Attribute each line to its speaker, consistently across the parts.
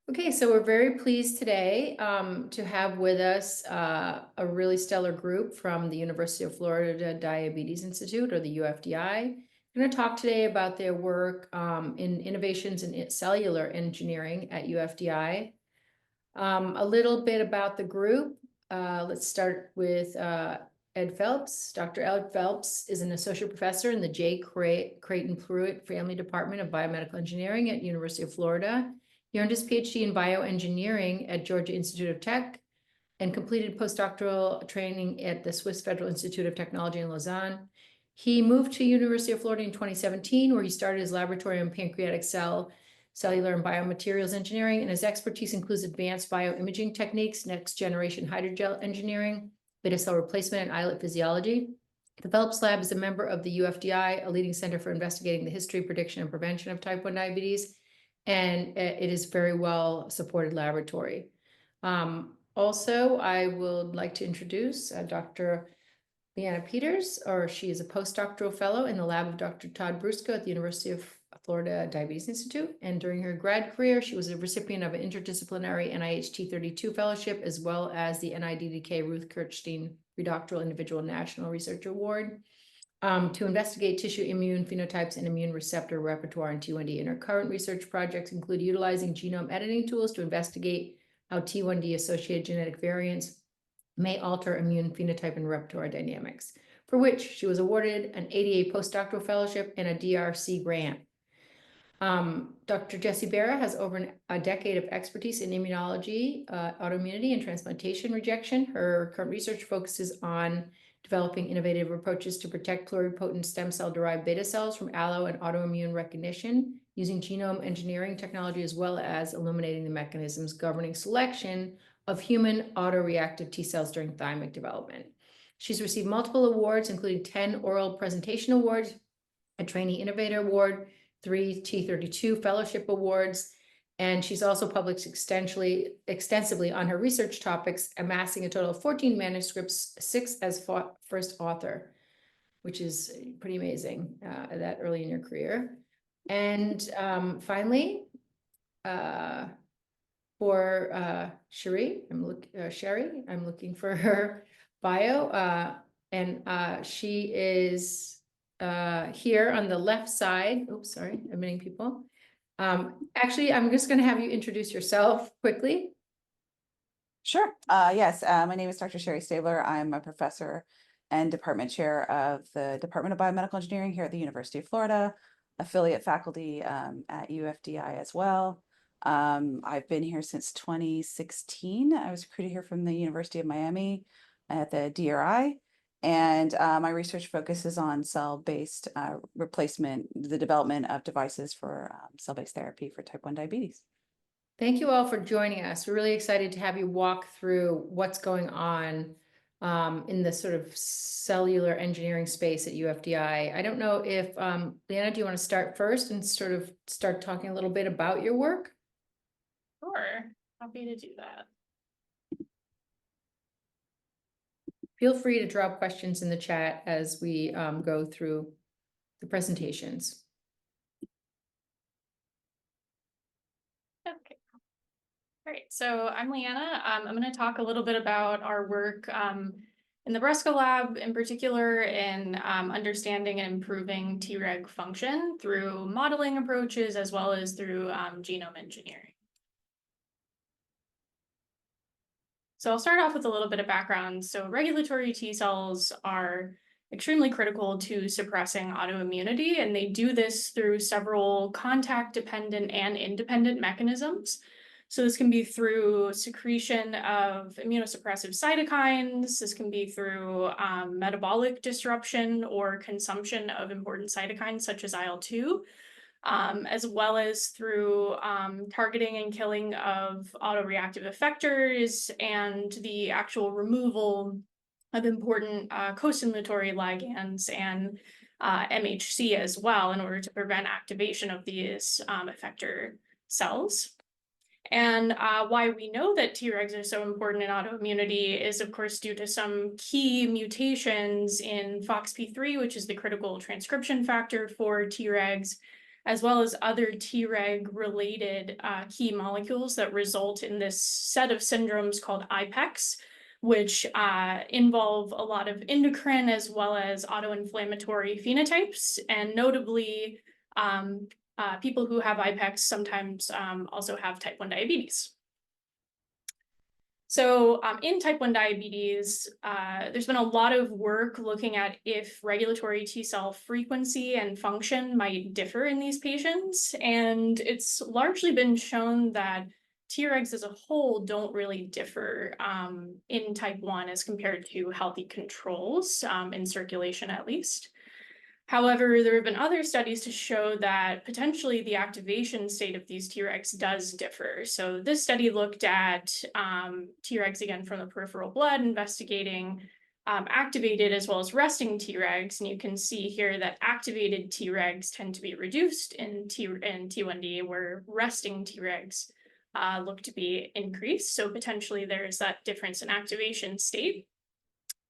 Speaker 1: Okay, so we're very pleased today to have with us a really stellar group from the University of Florida Diabetes Institute, or the UFDI. We're going to talk today about their work in innovations in cellular engineering at UFDI. A little bit about the group. Let's start with Ed Phelps. Dr. Ed Phelps is an associate professor in the J. Creighton Pruitt Family Department of Biomedical Engineering at University of Florida. He earned his PhD in bioengineering at Georgia Institute of Tech and completed postdoctoral training at the Swiss Federal Institute of Technology in Lausanne. He moved to University of Florida in 2017, where he started his laboratory on pancreatic cellular and biomaterials engineering, and his expertise includes advanced bioimaging techniques, next generation hydrogel engineering, beta cell replacement, and islet physiology. The Phelps Lab is a member of the UFDI, a leading center for investigating the history, prediction, and prevention of type 1 diabetes, and it is very well supported laboratory. Also, I would like to introduce Dr. Leeana Peters, or she is a postdoctoral fellow in the lab of Dr. Todd Brusco at the University of Florida Diabetes Institute. And during her grad career, she was a recipient of an interdisciplinary NIH T32 fellowship, as well as the NIDDK Ruth Kirchstein Predoctoral Individual National Research Award to investigate tissue immune phenotypes and immune receptor repertoire in T1D. And her current research projects include utilizing genome editing tools to investigate how T1D associated genetic variants may alter immune phenotype and repertoire dynamics, for which she was awarded an ADA postdoctoral fellowship and a DRC grant. Dr. Jessie Barra has over a decade of expertise in immunology, autoimmunity, and transplantation rejection. Her current research focuses on developing innovative approaches to protect pluripotent stem cell-derived beta cells from allo and autoimmune recognition using genome engineering technology, as well as illuminating the mechanisms governing selection of human autoreactive T cells during thymic development. She's received multiple awards, including 10 oral presentation awards, a trainee innovator award, 3 T32 fellowship awards, and she's also published extensively on her research topics, amassing a total of 14 manuscripts, 6 as first author, which is pretty amazing that early in your career. And finally, for Cherie, I'm looking for her bio, and she is here on the left side. Oops, sorry, admitting people. Actually, I'm just going to have you introduce yourself quickly.
Speaker 2: Sure. Yes, my name is Dr. Cherie Stabler. I'm a professor and department chair of the Department of Biomedical Engineering here at the University of Florida, affiliate faculty at UFDI as well. I've been here since 2016. I was recruited here from the University of Miami at the DRI. And my research focuses on cell-based replacement, the development of devices for cell-based therapy for type 1 diabetes.
Speaker 1: Thank you all for joining us. We're really excited to have you walk through what's going on in the sort of cellular engineering space at UFDI. I don't know if, Leeana, do you want to start first and sort of start talking a little bit about your work?
Speaker 3: Sure, happy to do that.
Speaker 1: Feel free to drop questions in the chat as we go through the presentations.
Speaker 3: Okay. All right, so I'm Leeana. I'm going to talk a little bit about our work in the Brusco lab, in particular in understanding and improving Treg function through modeling approaches, as well as through genome engineering. So I'll start off with a little bit of background. So regulatory T cells are extremely critical to suppressing autoimmunity, and they do this through several contact-dependent and independent mechanisms. So this can be through secretion of immunosuppressive cytokines. This can be through metabolic disruption or consumption of important cytokines such as IL-2. As well as through targeting and killing of autoreactive effectors and the actual removal of important co-stimulatory ligands and MHC as well, in order to prevent activation of these effector cells. And why we know that Tregs are so important in autoimmunity is, of course, due to some key mutations in FOXP3, which is the critical transcription factor for Tregs, as well as other Treg related key molecules that result in this set of syndromes called IPEX, which involve a lot of endocrine as well as autoinflammatory phenotypes, and notably people who have IPEX sometimes also have type 1 diabetes. So in type 1 diabetes, there's been a lot of work looking at if regulatory T cell frequency and function might differ in these patients. And it's largely been shown that Tregs as a whole don't really differ in type 1 as compared to healthy controls, in circulation at least. However, there have been other studies to show that potentially the activation state of these Tregs does differ. So this study looked at Tregs again from the peripheral blood, investigating activated as well as resting Tregs. And you can see here that activated Tregs tend to be reduced in T1D, where resting Tregs look to be increased. So potentially there's that difference in activation state.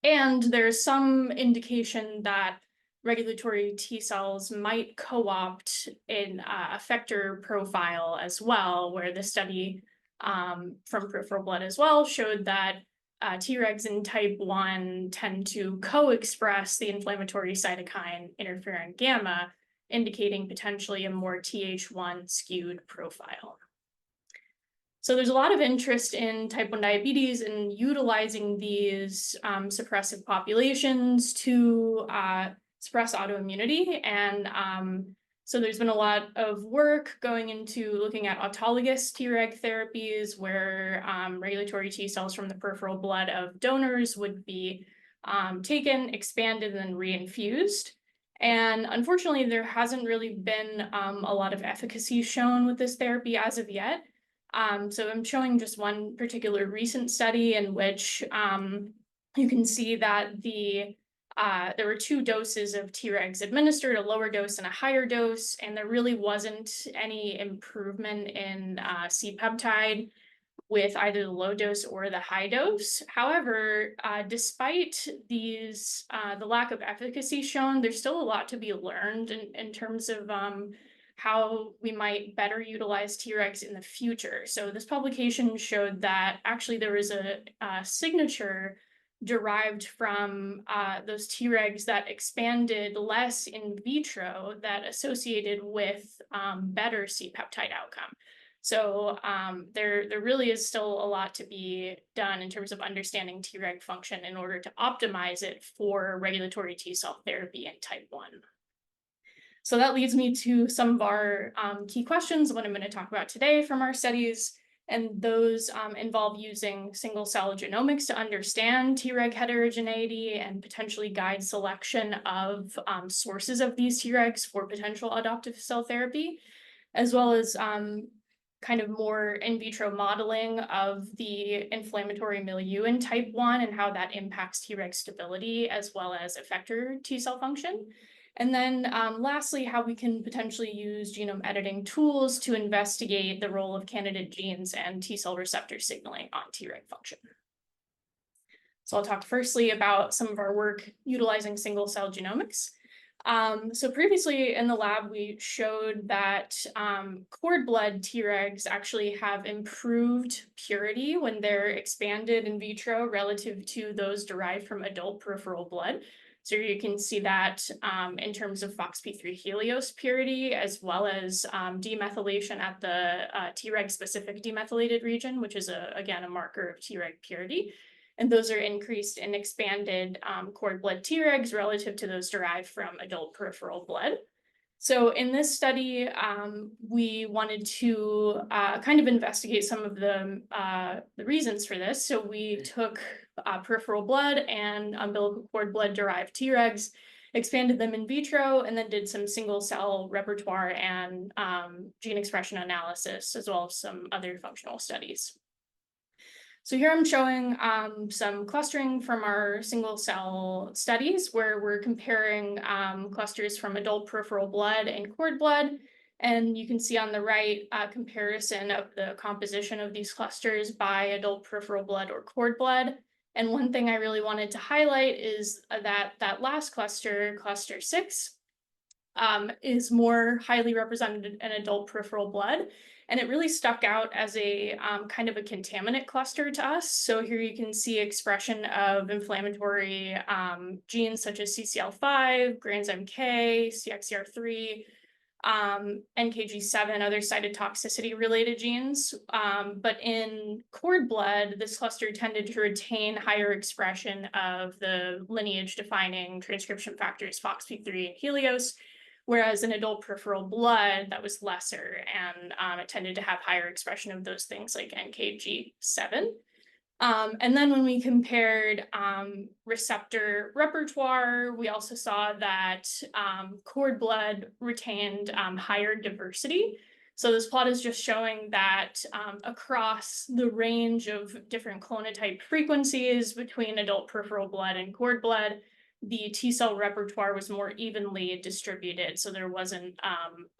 Speaker 3: And there's some indication that regulatory T cells might co-opt an effector profile as well, where the study from peripheral blood as well showed that Tregs in type 1 tend to co-express the inflammatory cytokine interferon gamma, indicating potentially a more Th1 skewed profile. So there's a lot of interest in type 1 diabetes and utilizing these suppressive populations to suppress autoimmunity. And so there's been a lot of work going into looking at autologous Treg therapies where regulatory T cells from the peripheral blood of donors would be taken, expanded, and then reinfused. And unfortunately, there hasn't really been a lot of efficacy shown with this therapy as of yet. So I'm showing just one particular recent study in which you can see that there were 2 doses of Tregs administered, a lower dose and a higher dose, and there really wasn't any improvement in C-peptide with either the low dose or the high dose. However, despite these, the lack of efficacy shown, there's still a lot to be learned in terms of how we might better utilize Tregs in the future. So this publication showed that actually there was a signature derived from those Tregs that expanded less in vitro that associated with better C-peptide outcome. So there really is still a lot to be done in terms of understanding Treg function in order to optimize it for regulatory T cell therapy in type 1. So that leads me to some of our key questions, what I'm going to talk about today from our studies. And those involve using single cell genomics to understand Treg heterogeneity and potentially guide selection of sources of these Tregs for potential adoptive cell therapy, as well as kind of more in vitro modeling of the inflammatory milieu in type 1 and how that impacts Treg stability, as well as effector T cell function. And then lastly, how we can potentially use genome editing tools to investigate the role of candidate genes and T cell receptor signaling on Treg function. So I'll talk firstly about some of our work utilizing single cell genomics. So previously in the lab, we showed that cord blood Tregs actually have improved purity when they're expanded in vitro relative to those derived from adult peripheral blood. So you can see that in terms of FOXP3 helios purity, as well as demethylation at the Treg-specific demethylated region, which is, again, a marker of Treg purity. And those are increased in expanded cord blood Tregs relative to those derived from adult peripheral blood. So in this study, we wanted to kind of investigate some of the reasons for this. So we took peripheral blood and umbilical cord blood derived Tregs, expanded them in vitro, and then did some single cell repertoire and gene expression analysis, as well as some other functional studies. So here I'm showing some clustering from our single cell studies where we're comparing clusters from adult peripheral blood and cord blood. And you can see on the right a comparison of the composition of these clusters by adult peripheral blood or cord blood. And one thing I really wanted to highlight is that last cluster, cluster 6, is more highly represented in adult peripheral blood. And it really stuck out as a kind of a contaminant cluster to us. So here you can see expression of inflammatory genes such as CCL5, granzyme K, CXCR3, NKG7, other cytotoxicity related genes. But in cord blood, this cluster tended to retain higher expression of the lineage defining transcription factors FOXP3 and Helios, whereas in adult peripheral blood, that was lesser, and it tended to have higher expression of those things like NKG7. And then when we compared receptor repertoire, we also saw that cord blood retained higher diversity. So this plot is just showing that across the range of different clonotype frequencies between adult peripheral blood and cord blood, the T cell repertoire was more evenly distributed. So there wasn't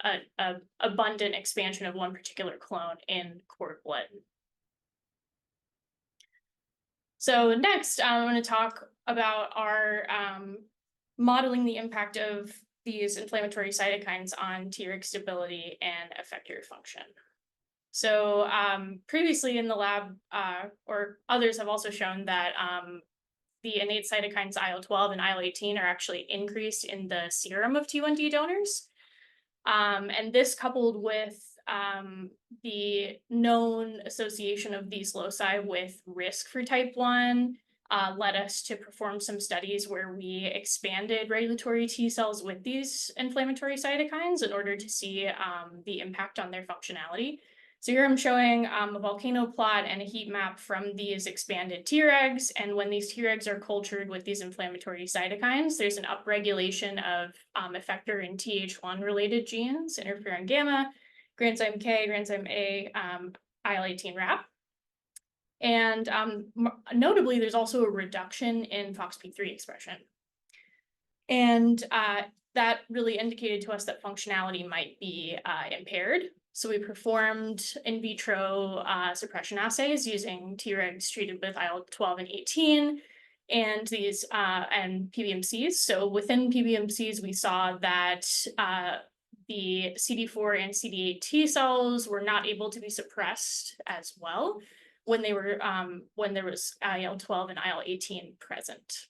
Speaker 3: a abundant expansion of one particular clone in cord blood. So next, I want to talk about our modeling the impact of these inflammatory cytokines on Treg stability and effector function. So previously in the lab, or others have also shown that the innate cytokines IL-12 and IL-18 are actually increased in the serum of T1D donors. And this coupled with the known association of these loci with risk for type 1 led us to perform some studies where we expanded regulatory T cells with these inflammatory cytokines in order to see the impact on their functionality. So here I'm showing a volcano plot and a heat map from these expanded Tregs. And when these Tregs are cultured with these inflammatory cytokines, there's an upregulation of effector and Th1 related genes, interferon gamma, granzyme K, granzyme A, IL-18 RAP. And notably, there's also a reduction in FOXP3 expression. And that really indicated to us that functionality might be impaired. So we performed in vitro suppression assays using Tregs treated with IL-12 and 18 and these and PBMCs. So within PBMCs, we saw that the CD4 and CD8 T cells were not able to be suppressed as well when they were when there was IL-12 and IL-18 present.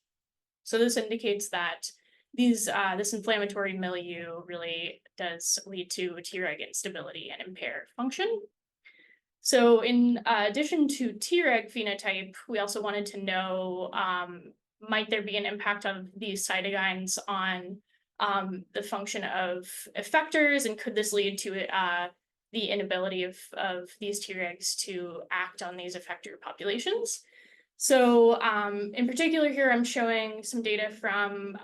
Speaker 3: So this indicates that this inflammatory milieu really does lead to Treg instability and impair function. So in addition to Treg phenotype, we also wanted to know, might there be an impact of these cytokines on the function of effectors, and could this lead to the inability of these Tregs to act on these effector populations? So in particular here, I'm showing some data from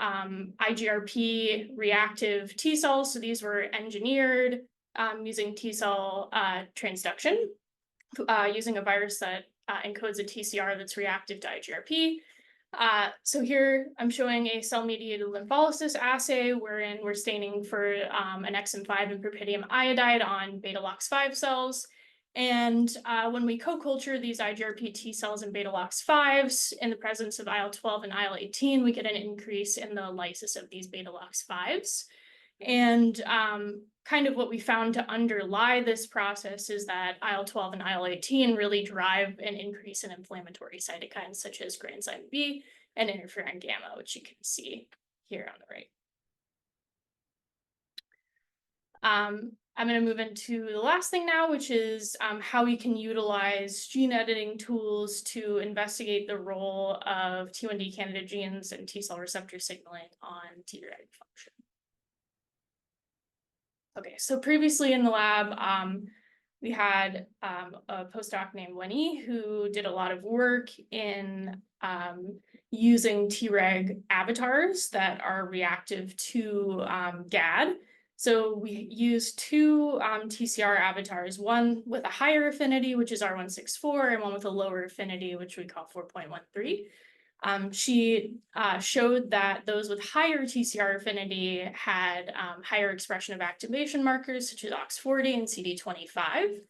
Speaker 3: IGRP reactive T cells. So these were engineered using T cell transduction, using a virus that encodes a TCR that's reactive to IGRP. So here I'm showing a cell-mediated lympholysis assay wherein we're staining for an XM5 and propydium iodide on beta-LOX5 cells. And when we co-culture these IGRP T cells and beta-LOX5s in the presence of IL-12 and IL-18, we get an increase in the lysis of these beta-LOX5s. And kind of what we found to underlie this process is that IL-12 and IL-18 really drive an increase in inflammatory cytokines such as granzyme B and interferon gamma, which you can see here on the right. I'm going to move into the last thing now, which is how we can utilize gene editing tools to investigate the role of T1D candidate genes and T cell receptor signaling on Treg function. Okay, so previously in the lab, we had a postdoc named Winnie who did a lot of work in using Treg avatars that are reactive to GAD. So we used two TCR avatars, one with a higher affinity, which is R164, and one with a lower affinity, which we call 4.13. She showed that those with higher TCR affinity had higher expression of activation markers such as OX40 and CD25,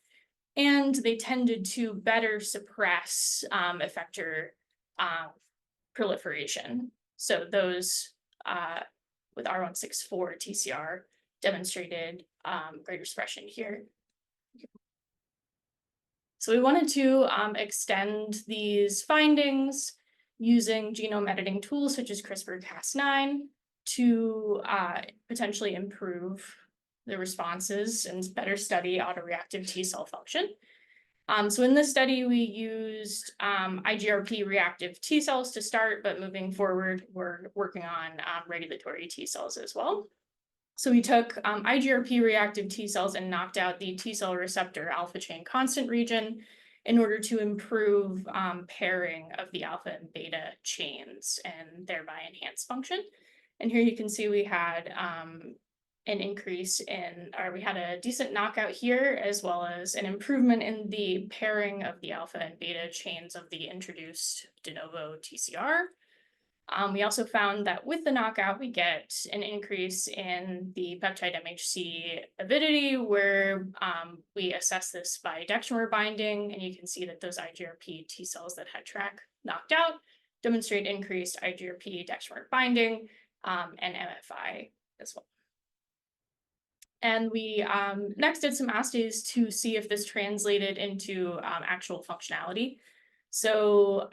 Speaker 3: and they tended to better suppress effector proliferation. So those with R164 TCR demonstrated greater suppression here. So we wanted to extend these findings using genome editing tools such as CRISPR-Cas9 to potentially improve the responses and better study autoreactive T cell function. So in this study, we used IGRP reactive T cells to start, but moving forward, we're working on regulatory T cells as well. So we took IGRP reactive T cells and knocked out the T cell receptor alpha chain constant region in order to improve pairing of the alpha and beta chains and thereby enhance function. And here you can see we had an increase in, or we had a decent knockout here, as well as an improvement in the pairing of the alpha and beta chains of the introduced de novo TCR. We also found that with the knockout, we get an increase in the peptide MHC avidity, where we assess this by dextramer binding, and you can see that those IGRP T cells that had TRAC knocked out demonstrate increased IGRP dextramer binding and MFI as well. And we next did some assays to see if this translated into actual functionality. So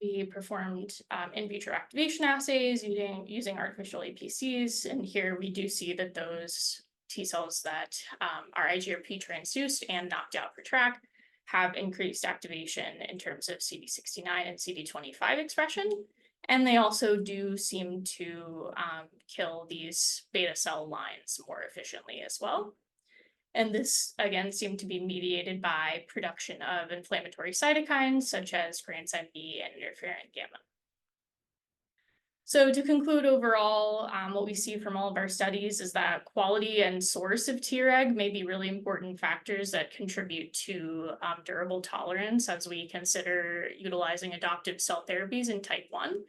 Speaker 3: we performed in vitro activation assays using artificial APCs. And here we do see that those T cells that are IGRP transduced and knocked out for TRAC have increased activation in terms of CD69 and CD25 expression. And they also do seem to kill these beta cell lines more efficiently as well. And this, again, seemed to be mediated by production of inflammatory cytokines such as granzyme B and interferon gamma. So to conclude overall, what we see from all of our studies is that quality and source of Treg may be really important factors that contribute to durable tolerance as we consider utilizing adoptive cell therapies in type 1.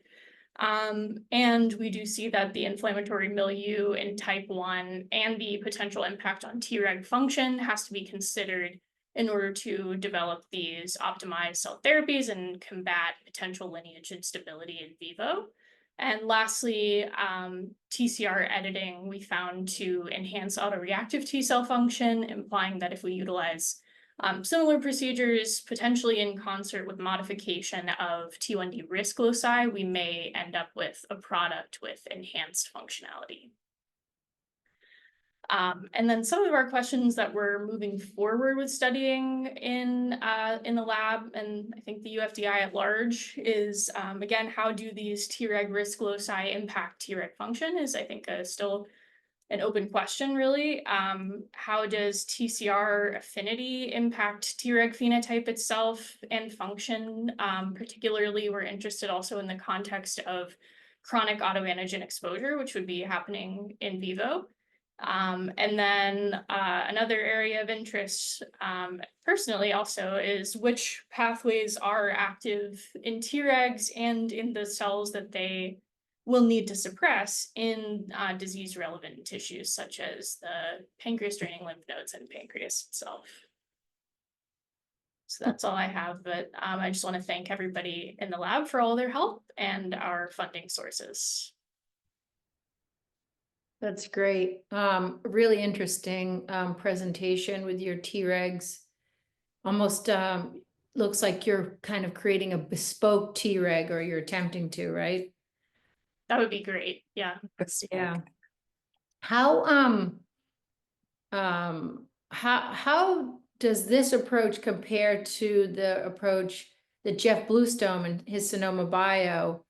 Speaker 3: And we do see that the inflammatory milieu in type 1 and the potential impact on Treg function has to be considered in order to develop these optimized cell therapies and combat potential lineage instability in vivo. And lastly, TCR editing we found to enhance autoreactive T cell function, implying that if we utilize similar procedures, potentially in concert with modification of T1D risk loci, we may end up with a product with enhanced functionality. And then some of our questions that we're moving forward with studying in the lab, and I think the UFDI at large, is again, how do these Treg risk loci impact Treg function is, I think, still an open question, really. How does TCR affinity impact Treg phenotype itself and function? Particularly, we're interested also in the context of chronic autoantigen exposure, which would be happening in vivo. And then another area of interest, personally also, is which pathways are active in Tregs and in the cells that they will need to suppress in disease-relevant tissues, such as the pancreas-draining lymph nodes and pancreas itself. So that's all I have, but I just want to thank everybody in the lab for all their help and our funding sources.
Speaker 1: That's great. Really interesting presentation with your Tregs. Almost looks like you're kind of creating a bespoke Treg, or you're attempting to, right?
Speaker 3: That would be great. Yeah.
Speaker 1: Yeah. How does this approach compare to the approach that Jeff Bluestone and his Sonoma Bio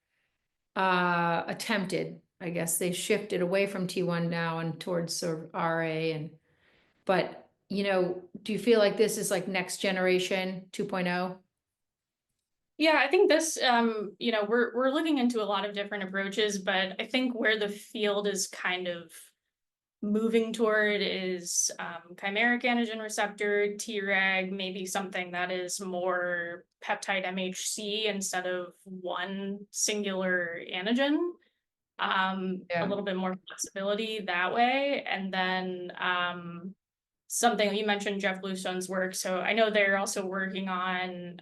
Speaker 1: attempted? I guess they shifted away from T1 now and towards sort of RA, but you know, do you feel like this is like next generation 2.0?
Speaker 3: Yeah, I think this, you know, we're looking into a lot of different approaches, but I think where the field is kind of moving toward is chimeric antigen receptor, Treg, maybe something that is more peptide MHC instead of one singular antigen. A little bit more flexibility that way. And then something you mentioned Jeff Bluestone's work. So I know they're also working on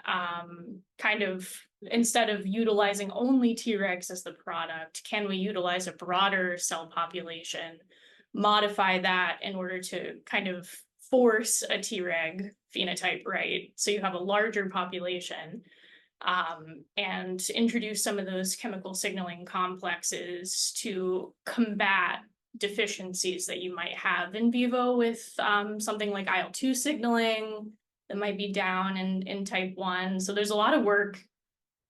Speaker 3: kind of, instead of utilizing only Tregs as the product, can we utilize a broader cell population, modify that in order to kind of force a Treg phenotype, right? So you have a larger population, and introduce some of those chemical signaling complexes to combat deficiencies that you might have in vivo with something like IL-2 signaling that might be down in type 1. So there's a lot of work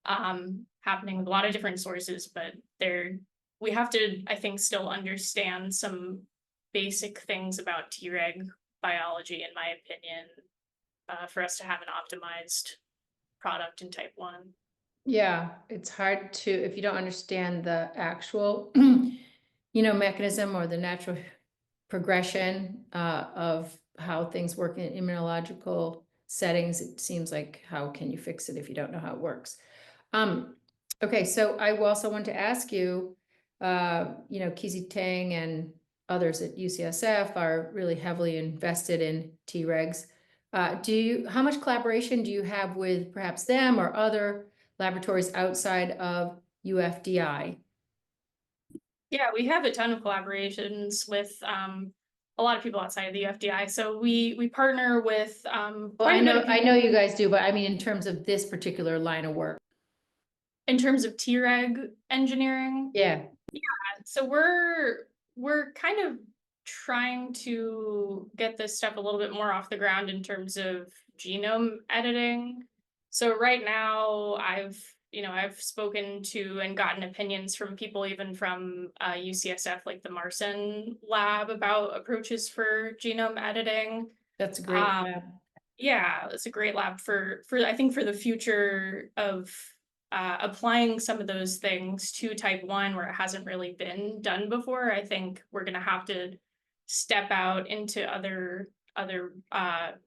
Speaker 3: happening with a lot of different sources, but we have to, I think, still understand some basic things about Treg biology, in my opinion, for us to have an optimized product in type 1.
Speaker 1: Yeah, it's hard to, if you don't understand the actual, mechanism or the natural progression of how things work in immunological settings, it seems like, how can you fix it if you don't know how it works? Okay, so I also want to ask you, Kizzy Tang and others at UCSF are really heavily invested in Tregs. How much collaboration do you have with perhaps them or other laboratories outside of UFDI?
Speaker 3: Yeah, we have a ton of collaborations with a lot of people outside of the UFDI. So we partner with
Speaker 1: Well,
Speaker 3: quite a bit of
Speaker 1: I
Speaker 3: people
Speaker 1: know you guys do, but I mean, in terms of this particular line of work.
Speaker 3: in terms of Treg engineering.
Speaker 1: Yeah.
Speaker 3: So we're kind of trying to get this stuff a little bit more off the ground in terms of genome editing. So right now I've spoken to and gotten opinions from people even from UCSF, like the Marson lab, about approaches for genome editing.
Speaker 1: That's a great lab.
Speaker 3: Yeah, it's a great lab for I think for the future of applying some of those things to type 1 where it hasn't really been done before. I think we're going to have to step out into other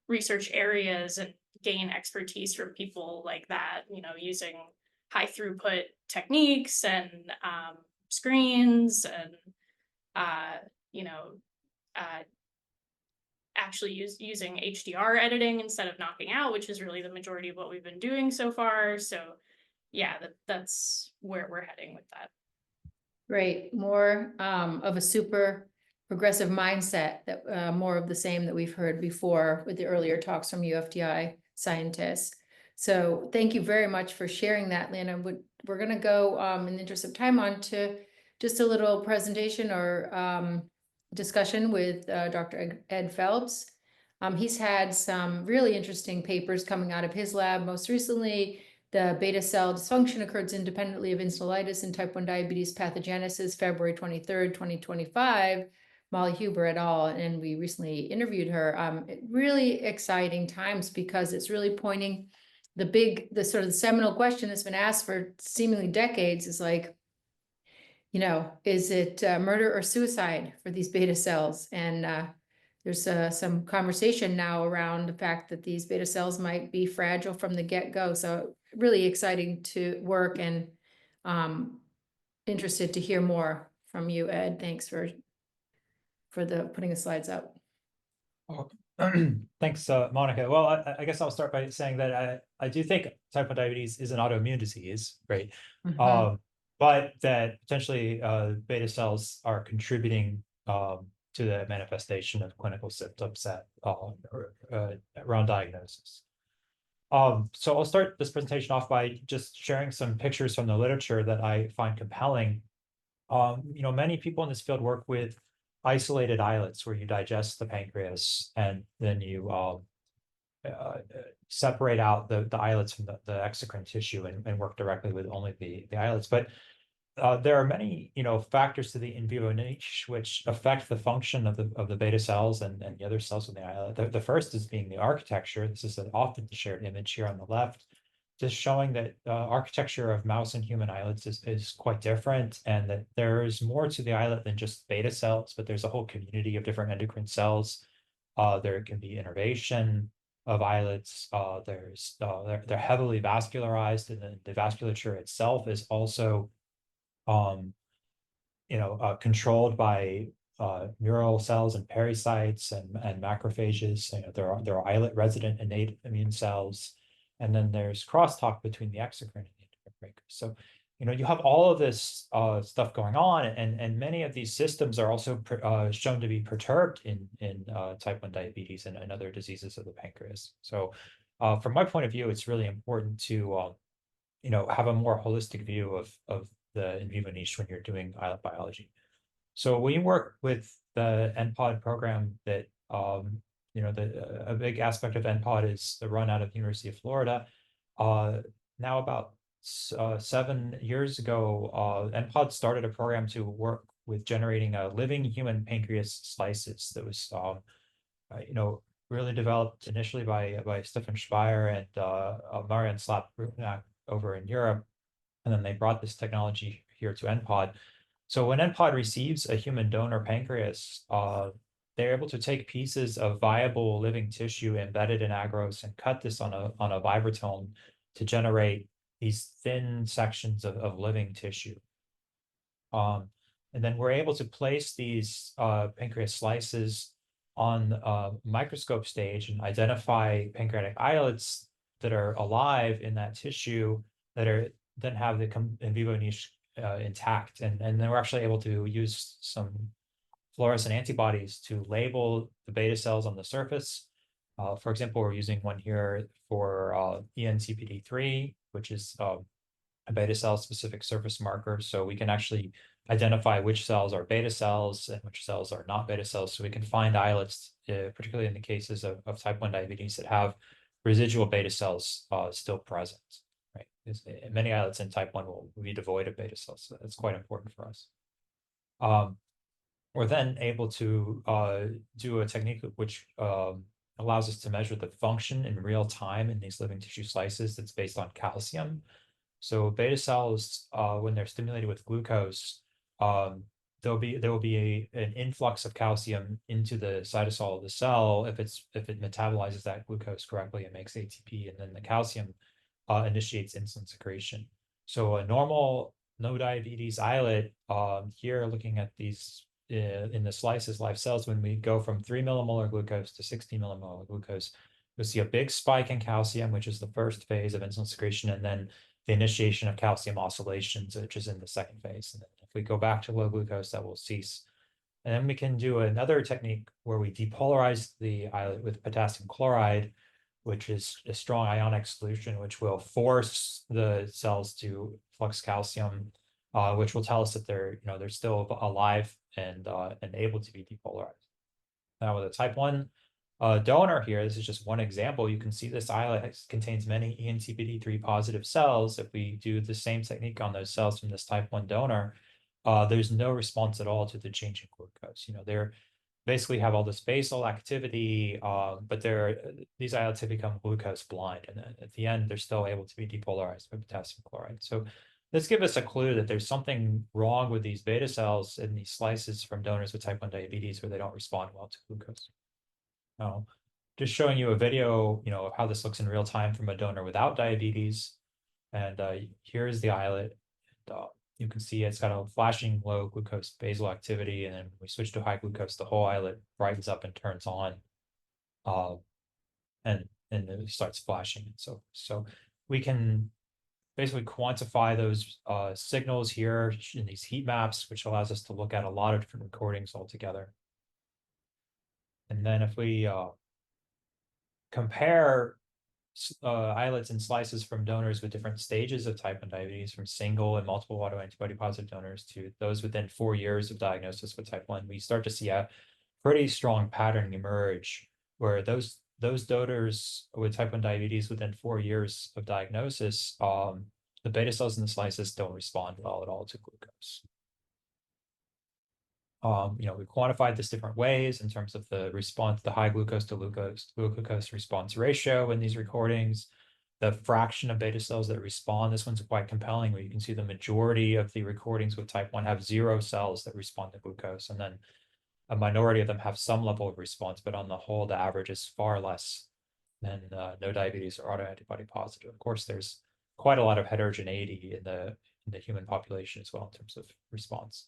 Speaker 3: research areas and gain expertise from people like that, using high throughput techniques and screens and actually using HDR editing instead of knocking out, which is really the majority of what we've been doing so far. So yeah, that's where we're heading with that.
Speaker 1: Great. More of a super progressive mindset, that more of the same that we've heard before with the earlier talks from UFDI scientists. So thank you very much for sharing that, Leeana. We're going to go in the interest of time on to just a little presentation or discussion with Dr. Ed Phelps. He's had some really interesting papers coming out of his lab. Most recently, the beta cell dysfunction occurs independently of insulitis in type 1 diabetes pathogenesis, February 23rd, 2025, Molly Huber et al. And we recently interviewed her. Really exciting times, because it's really pointing the sort of the seminal question that's been asked for seemingly decades is like, is it murder or suicide for these beta cells? And there's some conversation now around the fact that these beta cells might be fragile from the get-go. So really exciting to work, and interested to hear more from you, Ed. Thanks for putting the slides up.
Speaker 4: Oh, thanks, Monica. Well, I guess I'll start by saying that I do think type 1 diabetes is an autoimmune disease, right? But that potentially beta cells are contributing to the manifestation of clinical symptoms around diagnosis. So I'll start this presentation off by just sharing some pictures from the literature that I find compelling. Many people in this field work with isolated islets, where you digest the pancreas and then you separate out the islets from the exocrine tissue and work directly with only the islets. But there are many, factors to the in vivo niche which affect the function of the beta cells and the other cells in the islet. The first is being the architecture. This is an often shared image here on the left, just showing that architecture of mouse and human islets is quite different, and that there's more to the islet than just beta cells, but there's a whole community of different endocrine cells. There can be innervation of islets. They're heavily vascularized, and the vasculature itself is also controlled by neural cells and pericytes and macrophages. There are islet resident innate immune cells, and then there's crosstalk between the exocrine and the endocrine breakers. So, you have all of this stuff going on, and many of these systems are also shown to be perturbed in type 1 diabetes and other diseases of the pancreas. So, from my point of view, it's really important to have a more holistic view of the in vivo niche when you're doing islet biology. So we work with the NPOD program that, a big aspect of NPOD is the run out of the University of Florida. Now about 7 years ago, NPOD started a program to work with generating living human pancreas slices that was, really developed initially by Stefan Speyer and Marian Slap over in Europe. And then they brought this technology here to NPOD. So when NPOD receives a human donor pancreas, they're able to take pieces of viable living tissue embedded in agarose and cut this on a vibratome to generate these thin sections of living tissue. And then we're able to place these pancreas slices on microscope stage and identify pancreatic islets that are alive in that tissue that then have the in vivo niche intact. And then we're actually able to use some fluorescent antibodies to label the beta cells on the surface. For example, we're using one here for ENCPD3, which is a beta cell specific surface marker. So we can actually identify which cells are beta cells and which cells are not beta cells. So we can find islets, particularly in the cases of type 1 diabetes that have residual beta cells still present. Right? Many islets in type 1 will be devoid of beta cells. So that's quite important for us. We're then able to do a technique which allows us to measure the function in real time in these living tissue slices that's based on calcium. So beta cells, when they're stimulated with glucose, there will be an influx of calcium into the cytosol of the cell if it metabolizes that glucose correctly and makes ATP, and then the calcium initiates insulin secretion. So a normal no diabetes islet, here looking at these in the slices live cells, when we go from 3 millimolar glucose to 16 millimolar glucose, you'll see a big spike in calcium, which is the first phase of insulin secretion, and then the initiation of calcium oscillations, which is in the second phase. And then if we go back to low glucose, that will cease. And then we can do another technique where we depolarize the islet with potassium chloride, which is a strong ionic solution, which will force the cells to flux calcium, which will tell us that they're still alive and able to be depolarized. Now with a type 1 donor here, this is just one example. You can see this islet contains many ENCPD3 positive cells. If we do the same technique on those cells from this type 1 donor, there's no response at all to the change in glucose. They're basically have all this basal activity, but these islets have become glucose blind, and at the end they're still able to be depolarized by potassium chloride. So this gives us a clue that there's something wrong with these beta cells in these slices from donors with type 1 diabetes where they don't respond well to glucose. Now, just showing you a video, of how this looks in real time from a donor without diabetes. And here's the islet. You can see it's got a flashing low glucose basal activity, and then when we switch to high glucose, the whole islet brightens up and turns on, and it starts flashing. So we can basically quantify those signals here in these heat maps, which allows us to look at a lot of different recordings altogether. And then if we compare islets and slices from donors with different stages of type 1 diabetes, from single and multiple autoantibody positive donors to those within 4 years of diagnosis with type 1, we start to see a pretty strong pattern emerge where those donors with type 1 diabetes within 4 years of diagnosis, the beta cells in the slices don't respond well at all to glucose. We quantified this different ways in terms of the response, the high glucose to low glucose response ratio in these recordings, the fraction of beta cells that respond. This one's quite compelling, where you can see the majority of the recordings with type 1 have 0 cells that respond to glucose, and then a minority of them have some level of response, but on the whole, the average is far less than no diabetes or autoantibody positive. Of course, there's quite a lot of heterogeneity in the human population as well in terms of response.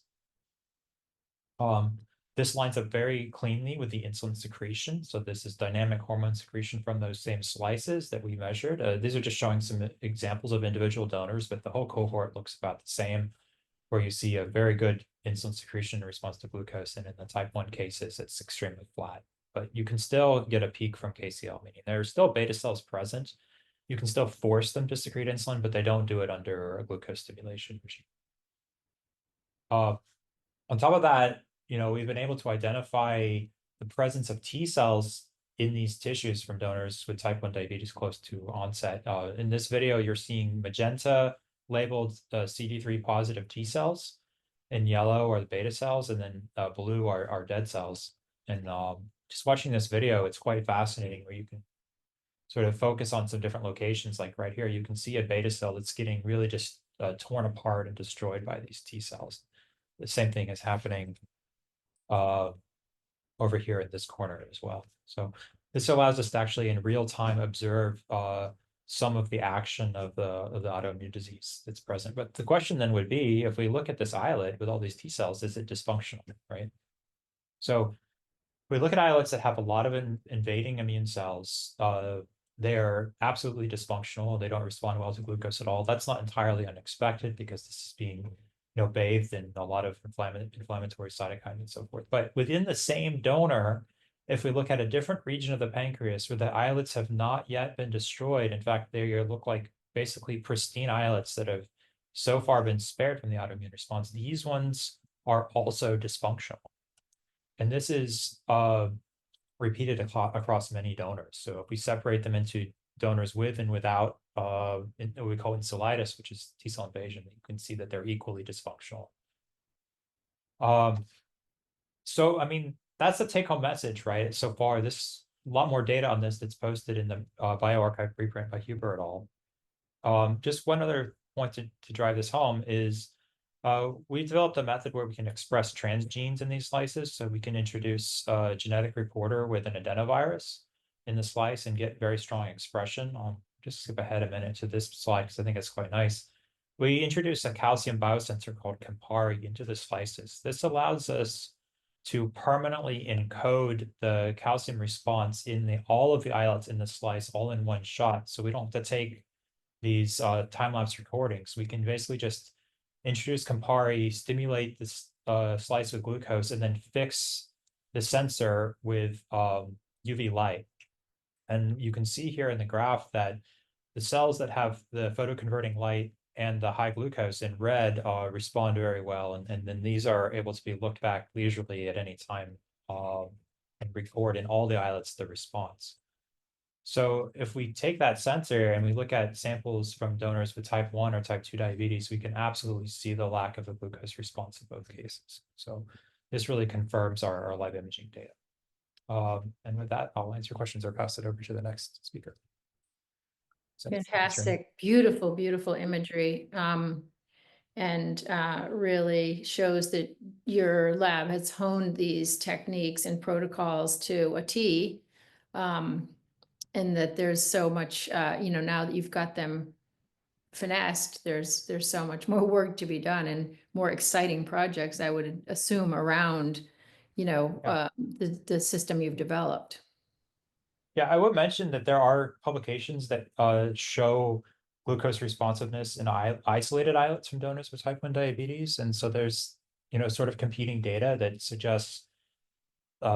Speaker 4: This lines up very cleanly with the insulin secretion. So this is dynamic hormone secretion from those same slices that we measured. These are just showing some examples of individual donors, but the whole cohort looks about the same, where you see a very good insulin secretion in response to glucose. And in the type 1 cases, it's extremely flat. But you can still get a peak from KCL, meaning there are still beta cells present. You can still force them to secrete insulin, but they don't do it under a glucose stimulation regime. On top of that, we've been able to identify the presence of T cells in these tissues from donors with type 1 diabetes close to onset. In this video, you're seeing magenta labeled CD3 positive T cells. In yellow are the beta cells, and then blue are dead cells. And just watching this video, it's quite fascinating, where you can sort of focus on some different locations. Like right here, you can see a beta cell that's getting really just torn apart and destroyed by these T cells. The same thing is happening over here in this corner as well. So this allows us to actually in real time observe some of the action of the autoimmune disease that's present. But the question then would be, if we look at this islet with all these T cells, is it dysfunctional, right? So if we look at islets that have a lot of invading immune cells, they're absolutely dysfunctional. They don't respond well to glucose at all. That's not entirely unexpected, because this is being bathed in a lot of inflammatory cytokines and so forth. But within the same donor, if we look at a different region of the pancreas where the islets have not yet been destroyed, in fact, they look like basically pristine islets that have so far been spared from the autoimmune response, these ones are also dysfunctional. And this is repeated across many donors. So if we separate them into donors with and without what we call insulitis, which is T cell invasion, you can see that they're equally dysfunctional. So, I mean, that's the take-home message, right? So far, there's a lot more data on this that's posted in the bioRxiv preprint by Huber et al. Just one other point to drive this home is we developed a method where we can express transgenes in these slices. So we can introduce a genetic reporter with an adenovirus in the slice and get very strong expression. Just skip ahead a minute to this slide, because I think it's quite nice. We introduce a calcium biosensor called Campari into the slices. This allows us to permanently encode the calcium response in all of the islets in the slice all in one shot. So we don't have to take these time-lapse recordings. We can basically just introduce Campari, stimulate this slice with glucose, and then fix the sensor with UV light. And you can see here in the graph that the cells that have the photoconverting light and the high glucose in red respond very well. And then these are able to be looked back leisurely at any time and record in all the islets the response. So if we take that sensor and we look at samples from donors with type 1 or type 2 diabetes, we can absolutely see the lack of a glucose response in both cases. So this really confirms our live imaging data. And with that, I'll answer questions or pass it over to the next speaker. So,
Speaker 1: Fantastic, beautiful, beautiful imagery. And really shows that your lab has honed these techniques and protocols to a T. And that there's so much, now that you've got them finessed, there's so much more work to be done and more exciting projects, I would assume, around, the system you've developed.
Speaker 4: Yeah, I would mention that there are publications that show glucose responsiveness in isolated islets from donors with type 1 diabetes. And so there's, sort of competing data that suggests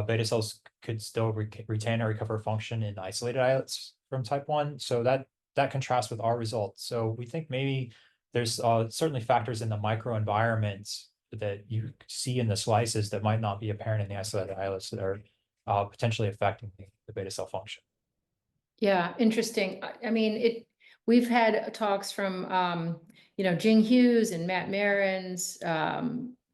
Speaker 4: beta cells could still retain or recover function in isolated islets from type 1. So that contrasts with our results. So we think maybe there's certainly factors in the microenvironment that you see in the slices that might not be apparent in the isolated islets that are potentially affecting the beta cell function.
Speaker 1: Yeah, interesting. I mean, we've had talks from, Jing Hughes and Matt Marins,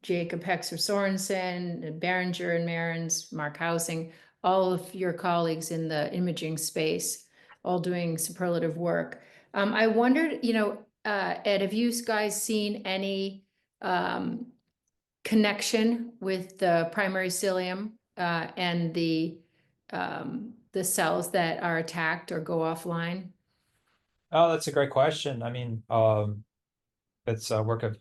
Speaker 1: Jacob Hexer Sorensen, Berenger and Marins, Mark Housing, all of your colleagues in the imaging space, all doing superlative work. I wondered, Ed, have you guys seen any connection with the primary cilium and the cells that are attacked or go offline?
Speaker 4: Oh, that's a great question. I mean, It's a work of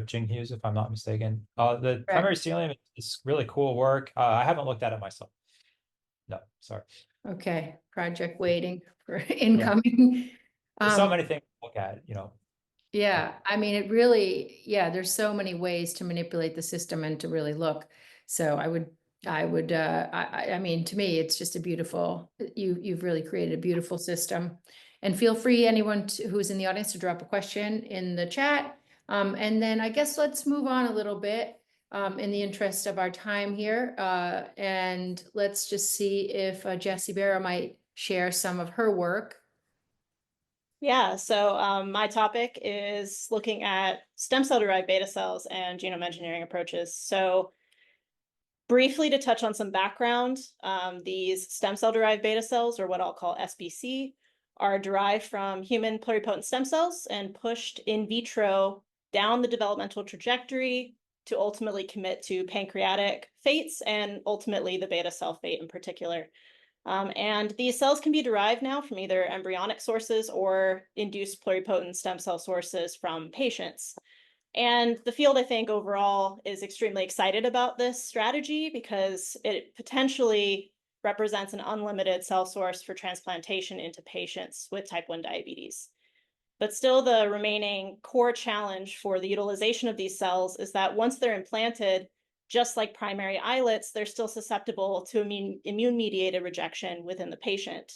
Speaker 4: Jing Hughes, if I'm not mistaken. The primary cilium is really cool work. I haven't looked at it myself. No, sorry.
Speaker 1: Okay, project waiting for incoming.
Speaker 4: There's so many things to look at,
Speaker 1: Yeah, I mean, it really, yeah, there's so many ways to manipulate the system and to really look. So I mean, to me, it's just a beautiful, you've really created a beautiful system. And feel free, anyone who's in the audience, to drop a question in the chat. And then I guess let's move on a little bit in the interest of our time here. And let's just see if Jessie Barra might share some of her work.
Speaker 5: Yeah, so my topic is looking at stem cell derived beta cells and genome engineering approaches. So briefly to touch on some background, these stem cell derived beta cells, or what I'll call SBC, are derived from human pluripotent stem cells and pushed in vitro down the developmental trajectory to ultimately commit to pancreatic fates and ultimately the beta cell fate in particular. And these cells can be derived now from either embryonic sources or induced pluripotent stem cell sources from patients. And the field, I think, overall is extremely excited about this strategy because it potentially represents an unlimited cell source for transplantation into patients with type 1 diabetes. But still, the remaining core challenge for the utilization of these cells is that once they're implanted, just like primary islets, they're still susceptible to immune-mediated rejection within the patient.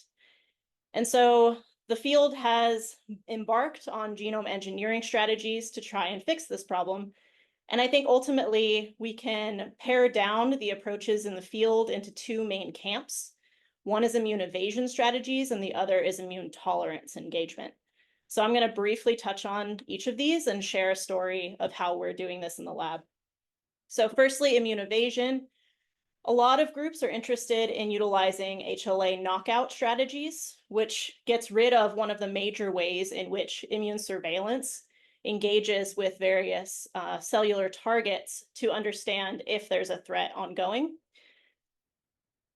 Speaker 5: And so the field has embarked on genome engineering strategies to try and fix this problem. And I think ultimately we can pare down the approaches in the field into two main camps. One is immune evasion strategies, and the other is immune tolerance engagement. So I'm going to briefly touch on each of these and share a story of how we're doing this in the lab. So firstly, immune evasion. A lot of groups are interested in utilizing HLA knockout strategies, which gets rid of one of the major ways in which immune surveillance engages with various cellular targets to understand if there's a threat ongoing.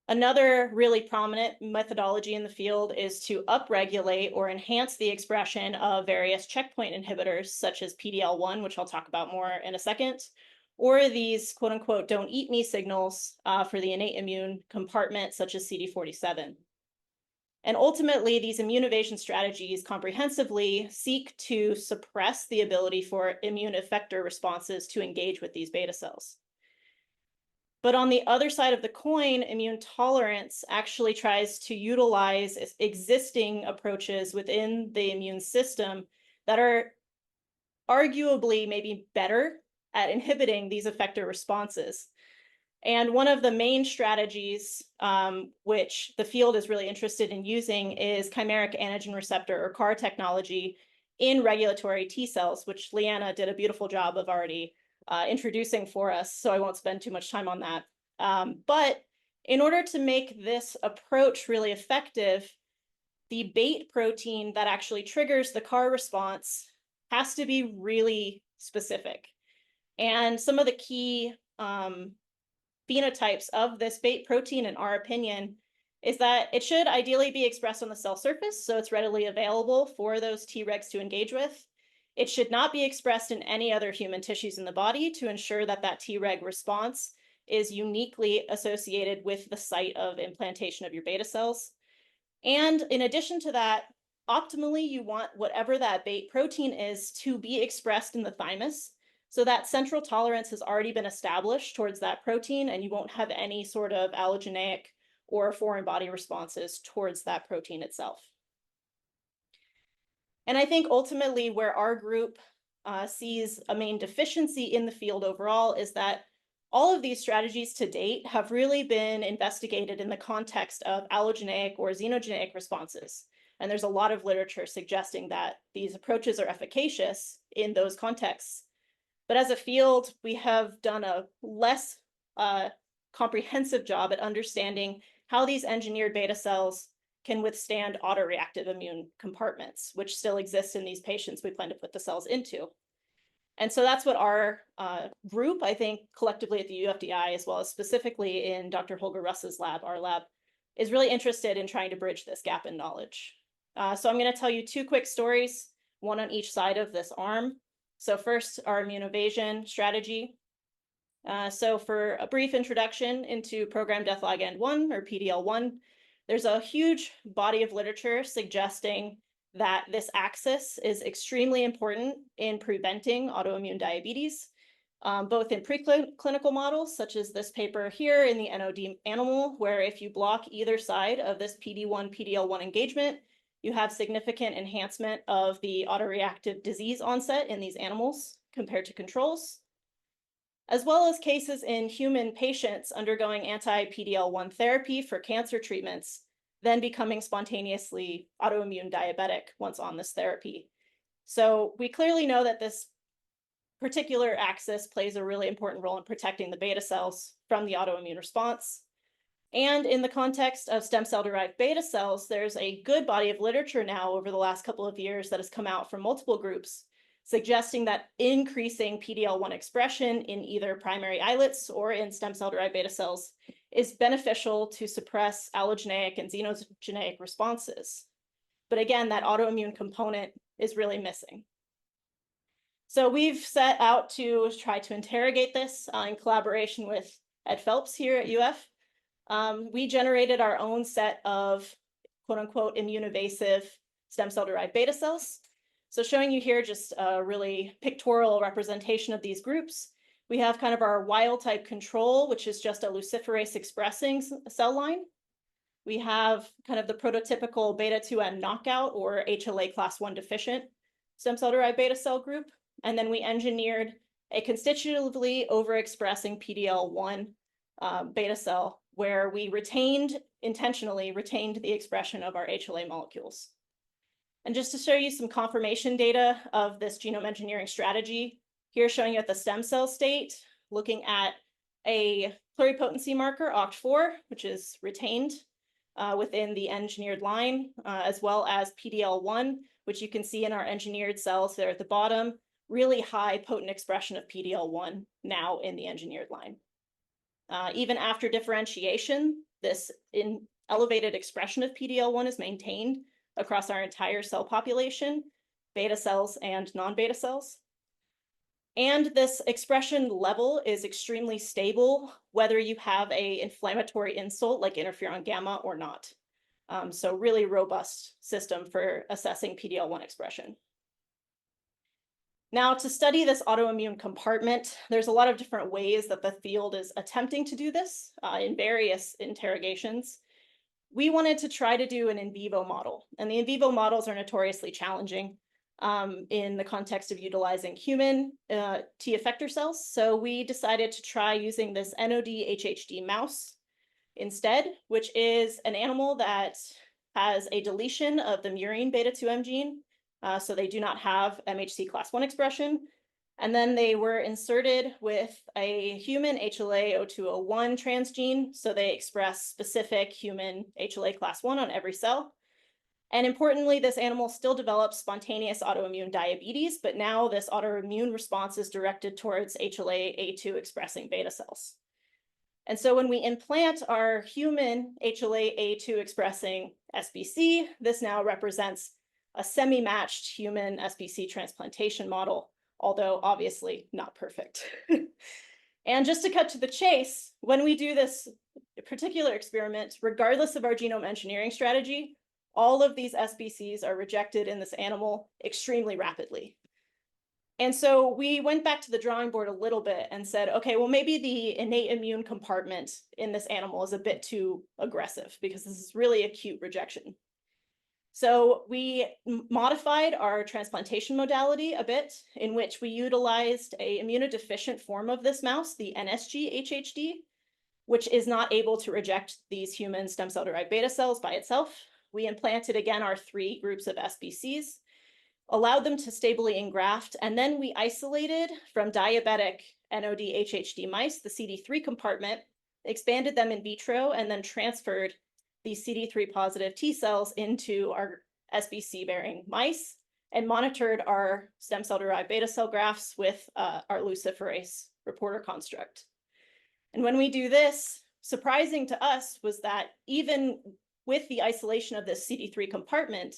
Speaker 5: Another really prominent methodology in the field is to upregulate or enhance the expression of various checkpoint inhibitors, such as PD-L1, which I'll talk about more in a second, or these quote unquote don't eat me signals for the innate immune compartment, such as CD47. And ultimately, these immune evasion strategies comprehensively seek to suppress the ability for immune effector responses to engage with these beta cells. But on the other side of the coin, immune tolerance actually tries to utilize existing approaches within the immune system that are arguably maybe better at inhibiting these effector responses. And one of the main strategies, which the field is really interested in using, is chimeric antigen receptor, or CAR technology, in regulatory T cells, which Leeana did a beautiful job of already introducing for us, so I won't spend too much time on that. But in order to make this approach really effective, the bait protein that actually triggers the CAR response has to be really specific. And some of the key phenotypes of this bait protein, in our opinion, is that it should ideally be expressed on the cell surface, so it's readily available for those Tregs to engage with. It should not be expressed in any other human tissues in the body to ensure that that Treg response is uniquely associated with the site of implantation of your beta cells. And in addition to that, optimally, you want whatever that bait protein is to be expressed in the thymus, so that central tolerance has already been established towards that protein, and you won't have any sort of allogeneic or foreign body responses towards that protein itself. And I think ultimately where our group sees a main deficiency in the field overall is that all of these strategies to date have really been investigated in the context of allogeneic or xenogenic responses. And there's a lot of literature suggesting that these approaches are efficacious in those contexts. But as a field, we have done a less comprehensive job at understanding how these engineered beta cells can withstand autoreactive immune compartments, which still exist in these patients we plan to put the cells into. And so that's what our group, I think, collectively at the UFDI, as well as specifically in Dr. Holger Russ's lab, our lab, is really interested in trying to bridge this gap in knowledge. So I'm going to tell you two quick stories, one on each side of this arm. So first, our immune evasion strategy. So for a brief introduction into programmed death ligand 1 or PDL1, there's a huge body of literature suggesting that this axis is extremely important in preventing autoimmune diabetes, both in preclinical models, such as this paper here in the NOD animal, where if you block either side of this PD1, PDL1 engagement, you have significant enhancement of the autoreactive disease onset in these animals compared to controls, as well as cases in human patients undergoing anti-PDL1 therapy for cancer treatments, then becoming spontaneously autoimmune diabetic once on this therapy. So we clearly know that this particular axis plays a really important role in protecting the beta cells from the autoimmune response. And in the context of stem cell-derived beta cells, there's a good body of literature now over the last couple of years that has come out from multiple groups, suggesting that increasing PDL1 expression in either primary islets or in stem cell-derived beta cells is beneficial to suppress allogeneic and xenogenic responses. But again, that autoimmune component is really missing. So we've set out to try to interrogate this in collaboration with Ed Phelps here at UF. We generated our own set of quote unquote immune evasive stem cell derived beta cells. So showing you here just a really pictorial representation of these groups. We have kind of our wild type control, which is just a luciferase expressing cell line. We have kind of the prototypical beta-2M knockout or HLA class 1 deficient stem cell derived beta cell group. And then we engineered a constitutively overexpressing PDL1 beta cell where we intentionally retained the expression of our HLA molecules. And just to show you some confirmation data of this genome engineering strategy, here showing you at the stem cell state, looking at a pluripotency marker, OCT4, which is retained within the engineered line, as well as PDL1, which you can see in our engineered cells there at the bottom, really high potent expression of PDL1 now in the engineered line. Even after differentiation, this elevated expression of PDL1 is maintained across our entire cell population, beta cells and non-beta cells. And this expression level is extremely stable, whether you have an inflammatory insult like interferon gamma or not. So really robust system for assessing PDL1 expression. Now, to study this autoimmune compartment, there's a lot of different ways that the field is attempting to do this in various interrogations. We wanted to try to do an in vivo model, and the in vivo models are notoriously challenging in the context of utilizing human T effector cells. So we decided to try using this NOD HHD mouse instead, which is an animal that has a deletion of the murine beta-2M gene. So they do not have MHC class 1 expression. And then they were inserted with a human HLA-0201 transgene. So they express specific human HLA class 1 on every cell. And importantly, this animal still develops spontaneous autoimmune diabetes, but now this autoimmune response is directed towards HLA-A2 expressing beta cells. And so when we implant our human HLA-A2 expressing SBC, this now represents a semi-matched human SBC transplantation model, although obviously not perfect. And just to cut to the chase, when we do this particular experiment, regardless of our genome engineering strategy, all of these SBCs are rejected in this animal extremely rapidly. And so we went back to the drawing board a little bit and said, okay, well, maybe the innate immune compartment in this animal is a bit too aggressive because this is really acute rejection. So we modified our transplantation modality a bit, in which we utilized an immunodeficient form of this mouse, the NSG-HHD, which is not able to reject these human stem cell-derived beta cells by itself. We implanted again our 3 groups of SBCs, allowed them to stably engraft, and then we isolated from diabetic NOD-HHD mice the CD3 compartment, expanded them in vitro, and then transferred these CD3 positive T cells into our SBC bearing mice and monitored our stem cell derived beta cell grafts with our luciferase reporter construct. And when we do this, surprising to us was that even with the isolation of this CD3 compartment,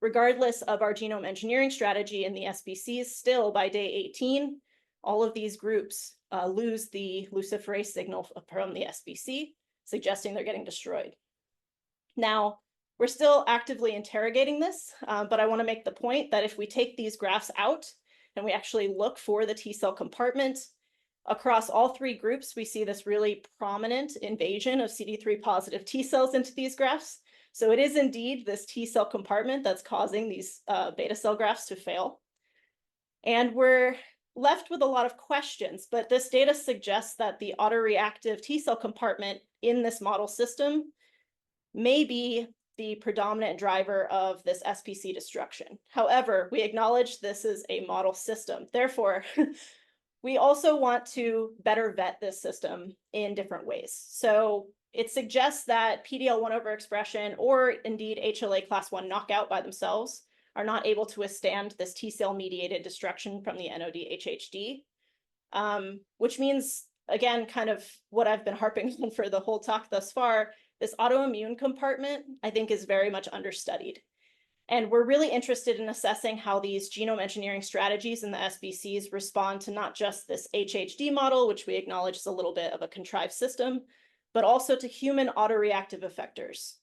Speaker 5: regardless of our genome engineering strategy in the SBCs, still by day 18, all of these groups lose the luciferase signal from the SBC, suggesting they're getting destroyed. Now, we're still actively interrogating this, but I want to make the point that if we take these graphs out and we actually look for the T cell compartment, across all three groups, we see this really prominent invasion of CD3 positive T cells into these graphs. So it is indeed this T cell compartment that's causing these beta cell graphs to fail. And we're left with a lot of questions, but this data suggests that the autoreactive T cell compartment in this model system may be the predominant driver of this SPC destruction. However, we acknowledge this is a model system. Therefore, we also want to better vet this system in different ways. So it suggests that PD-L1 overexpression or indeed HLA class 1 knockout by themselves are not able to withstand this T cell mediated destruction from the NOD-HHD, which means, again, kind of what I've been harping on for the whole talk thus far, this autoimmune compartment, I think, is very much understudied. And we're really interested in assessing how these genome engineering strategies in the SBCs respond to not just this HHD model, which we acknowledge is a little bit of a contrived system, but also to human autoreactive effectors.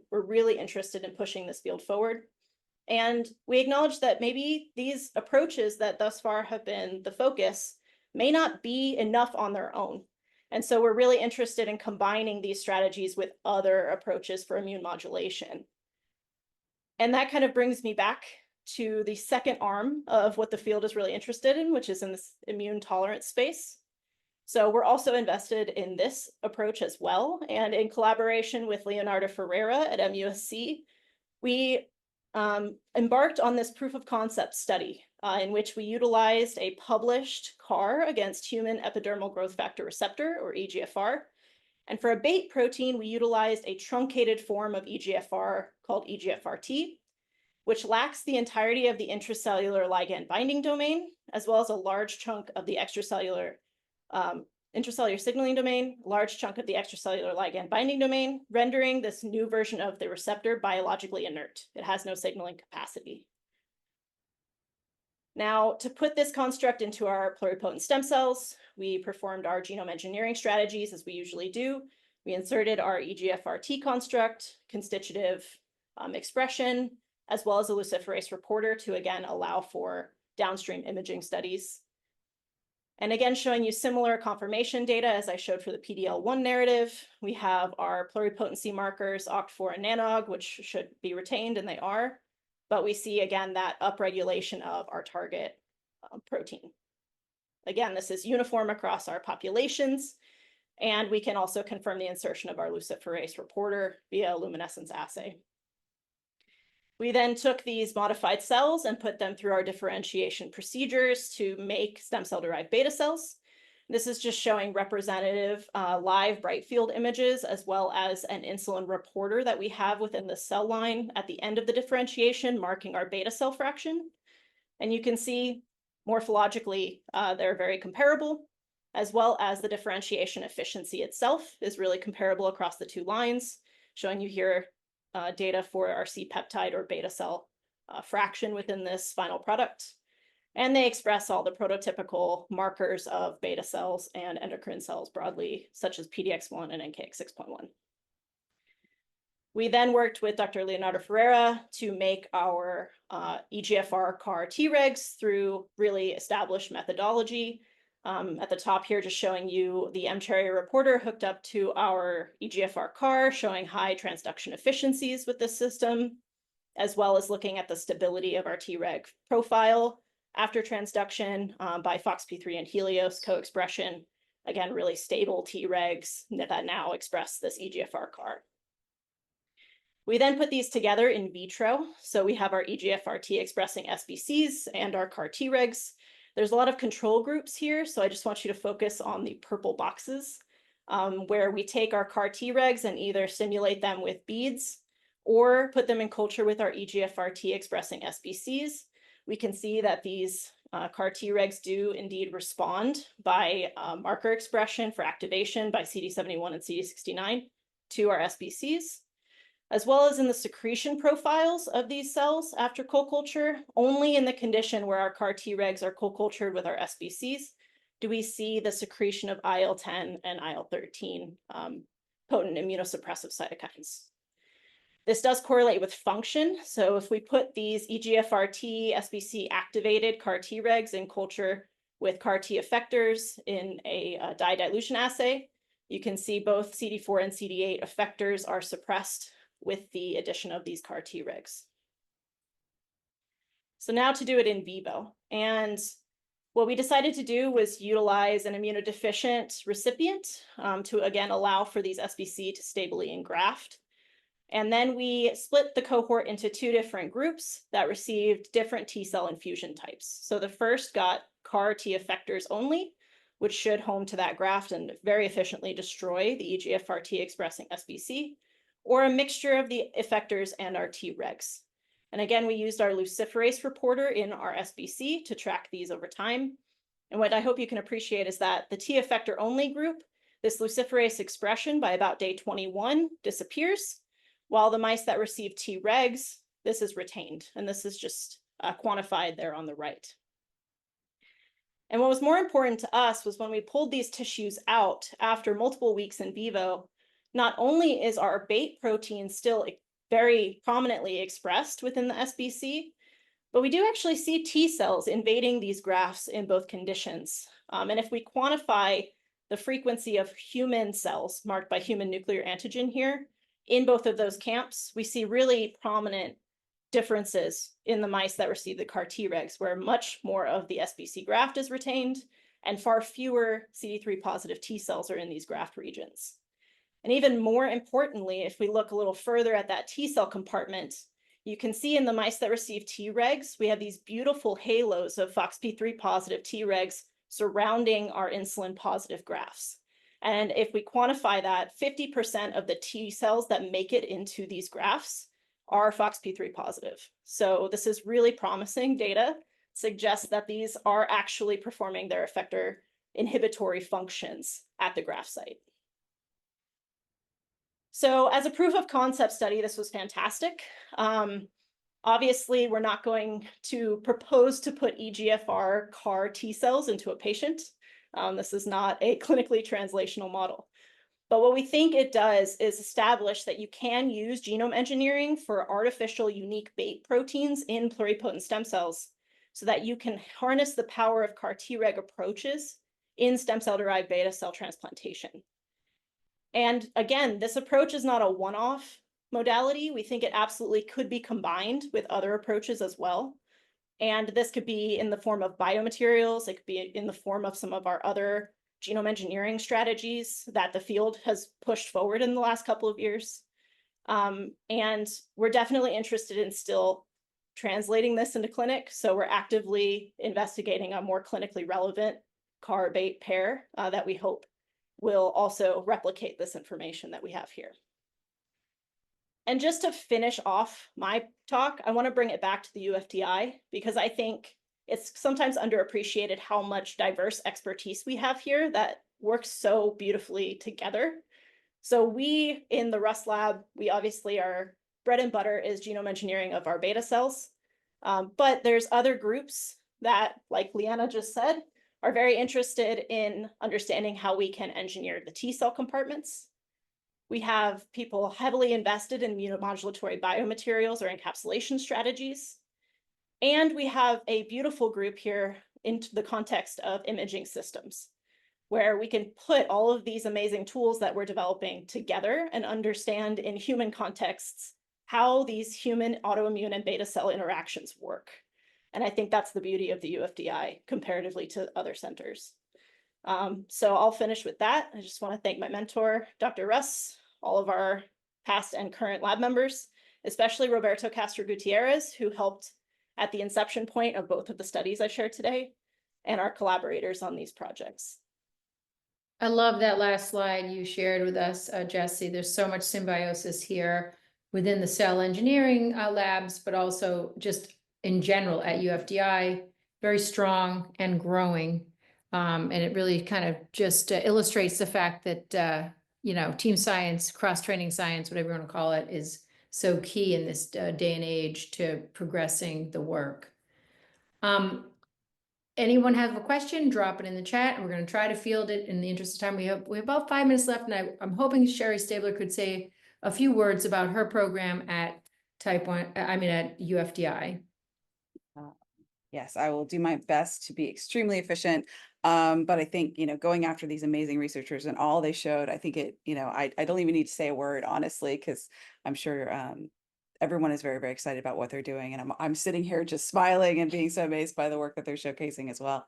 Speaker 5: We're really interested in pushing this field forward. And we acknowledge that maybe these approaches that thus far have been the focus may not be enough on their own. And so we're really interested in combining these strategies with other approaches for immune modulation. And that kind of brings me back to the second arm of what the field is really interested in, which is in this immune tolerance space. So we're also invested in this approach as well. And in collaboration with Leonardo Ferreira at MUSC, we embarked on this proof of concept study in which we utilized a published CAR against human epidermal growth factor receptor, or EGFR. And for a bait protein, we utilized a truncated form of EGFR called EGFRT, which lacks the entirety of the intracellular ligand binding domain, as well as a large chunk of the extracellular intracellular signaling domain, large chunk of the extracellular ligand binding domain, rendering this new version of the receptor biologically inert. It has no signaling capacity. Now, to put this construct into our pluripotent stem cells, we performed our genome engineering strategies as we usually do. We inserted our EGFRT construct, constitutive expression, as well as a luciferase reporter to, again, allow for downstream imaging studies. And again, showing you similar confirmation data as I showed for the PD-L1 narrative. We have our pluripotency markers, OCT4 and NANOG, which should be retained, and they are. But we see, again, that upregulation of our target protein. Again, this is uniform across our populations. And we can also confirm the insertion of our luciferase reporter via luminescence assay. We then took these modified cells and put them through our differentiation procedures to make stem cell-derived beta cells. This is just showing representative live bright field images, as well as an insulin reporter that we have within the cell line at the end of the differentiation, marking our beta cell fraction. And you can see morphologically, they're very comparable, as well as the differentiation efficiency itself is really comparable across the two lines, showing you here data for our C-peptide or beta cell fraction within this final product. And they express all the prototypical markers of beta cells and endocrine cells broadly, such as PDX1 and NKX6.1. We then worked with Dr. Leonardo Ferreira to make our EGFR CAR Tregs through really established methodology. At the top here, just showing you the mCherry reporter hooked up to our EGFR CAR, showing high transduction efficiencies with this system, as well as looking at the stability of our Treg profile after transduction by FOXP3 and Helios co-expression. Again, really stable Tregs that now express this EGFR CAR. We then put these together in vitro. So we have our EGFRT expressing SBCs and our CAR Tregs. There's a lot of control groups here, so I just want you to focus on the purple boxes, where we take our CAR Tregs and either simulate them with beads or put them in culture with our EGFRT expressing SBCs. We can see that these CAR Tregs do indeed respond by marker expression for activation by CD71 and CD69 to our SBCs. as well as in the secretion profiles of these cells after co-culture. Only in the condition where our CAR Tregs are co-cultured with our SBCs do we see the secretion of IL-10 and IL-13, potent immunosuppressive cytokines. This does correlate with function. So if we put these EGFR-T, SBC activated CAR Tregs in culture with CAR T effectors in a dye dilution assay, you can see both CD4 and CD8 effectors are suppressed with the addition of these CAR Tregs. So now to do it in vivo. And what we decided to do was utilize an immunodeficient recipient to, again, allow for these SBC to stably engraft. And then we split the cohort into 2 different groups that received different T cell infusion types. So the first got CAR T effectors only, which should home to that graft and very efficiently destroy the EGFR-T expressing SBC, or a mixture of the effectors and our Tregs. And again, we used our luciferase reporter in our SBC to track these over time. And what I hope you can appreciate is that the T effector only group, this luciferase expression by about day 21 disappears, while the mice that receive Tregs, this is retained. And this is just quantified there on the right. And what was more important to us was when we pulled these tissues out after multiple weeks in vivo, not only is our bait protein still very prominently expressed within the SBC, but we do actually see T cells invading these grafts in both conditions. And if we quantify the frequency of human cells marked by human nuclear antigen here, in both of those camps, we see really prominent differences in the mice that receive the CAR Tregs, where much more of the SBC graft is retained and far fewer CD3 positive T cells are in these graft regions. And even more importantly, if we look a little further at that T cell compartment, you can see in the mice that receive Tregs, we have these beautiful halos of FOXP3 positive Tregs surrounding our insulin positive grafts. And if we quantify that, 50% of the T cells that make it into these grafts are FOXP3 positive. So this is really promising data, suggests that these are actually performing their effector inhibitory functions at the graft site. So as a proof of concept study, this was fantastic. Obviously, we're not going to propose to put EGFR CAR T cells into a patient. This is not a clinically translational model. But what we think it does is establish that you can use genome engineering for artificial unique bait proteins in pluripotent stem cells so that you can harness the power of CAR Treg approaches in stem cell-derived beta cell transplantation. And again, this approach is not a one-off modality. We think it absolutely could be combined with other approaches as well. And this could be in the form of biomaterials. It could be in the form of some of our other genome engineering strategies that the field has pushed forward in the last couple of years. And we're definitely interested in still translating this into clinic. So we're actively investigating a more clinically relevant CAR bait pair that we hope will also replicate this information that we have here. And just to finish off my talk, I want to bring it back to the UFDI because I think it's sometimes underappreciated how much diverse expertise we have here that works so beautifully together. So we in the Rust Lab, we obviously our bread and butter is genome engineering of our beta cells. But there's other groups that, like Leeana just said, are very interested in understanding how we can engineer the T cell compartments. We have people heavily invested in immunomodulatory biomaterials or encapsulation strategies. And we have a beautiful group here into the context of imaging systems, where we can put all of these amazing tools that we're developing together and understand in human contexts how these human autoimmune and beta cell interactions work. And I think that's the beauty of the UFDI comparatively to other centers. So I'll finish with that. I just want to thank my mentor, Dr. Russ, all of our past and current lab members, especially Roberto Castro Gutierrez, who helped at the inception point of both of the studies I shared today, and our collaborators on these projects.
Speaker 1: I love that last slide you shared with us, Jessie. There's so much symbiosis here within the cell engineering labs, but also just in general at UFDI, very strong and growing. And it really kind of just illustrates the fact that, you know, team science, cross-training science, whatever you want to call it, is so key in this day and age to progressing the work. Anyone have a question, drop it in the chat, and we're going to try to field it in the interest of time. We have about 5 minutes left, and I'm hoping Cherie Stabler could say a few words about her program at at UFDI.
Speaker 2: Yes, I will do my best to be extremely efficient. But I think, going after these amazing researchers and all they showed, I think I don't even need to say a word, honestly, because I'm sure everyone is very, very excited about what they're doing. And I'm sitting here just smiling and being so amazed by the work that they're showcasing as well.